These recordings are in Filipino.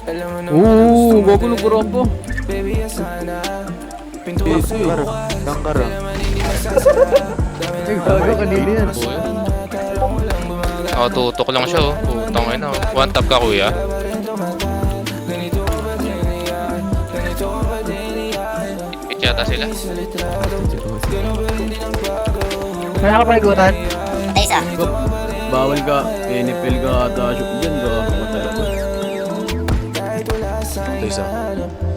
Gogo ng kurombo. Dangkara. Ay, gago kanina yan. Tutok lang siya, oh. Putang ina. One tap ka, kuya. Hit yata sila. Kaya ka pa igutan? Ay, isa. Bawal ka. NFL ka ata. Diyan ka. Talaga. Ito isa.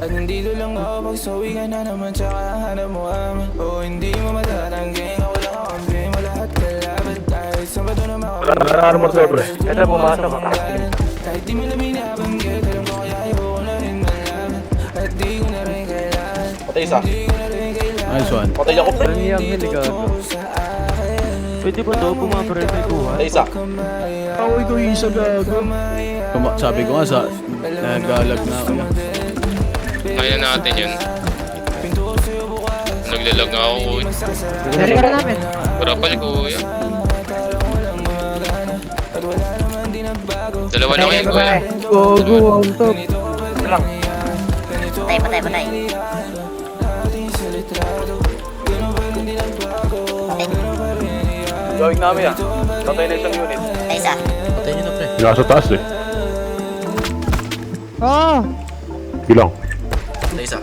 At nandito lang ako pag sawi ka na naman tsaka hanap mo kami. O hindi mo matatangging ako lang ang kampi mo lahat kalaban tayo sa bato na makapagod. Ano mo sobre? Ito pumasok ka. Kahit di mo na binabanggit, alam ko kaya ayoko na rin malaman. At di ko na rin kailangan. Patay isa. Di ko na rin kailangan. Nice one. Patay ako. Parang niyang hili gago. Pwede ba daw bumabara na ikuha? Patay isa. Ako ikaw yung isa gago. Sabi ko nga sa nagalag na ako. Kaya natin yun. Naglalag nga ako, kuya. Dari ka na namin. Parapal, kuya. Dalawa lang yun, kuya. Gogo, on top. Patay. Patay. Gawin namin ah. Patay na isang unit. Ay, isa. Patay nyo na, pre. Nasa taas eh. Ah! Ilang? Patay isa.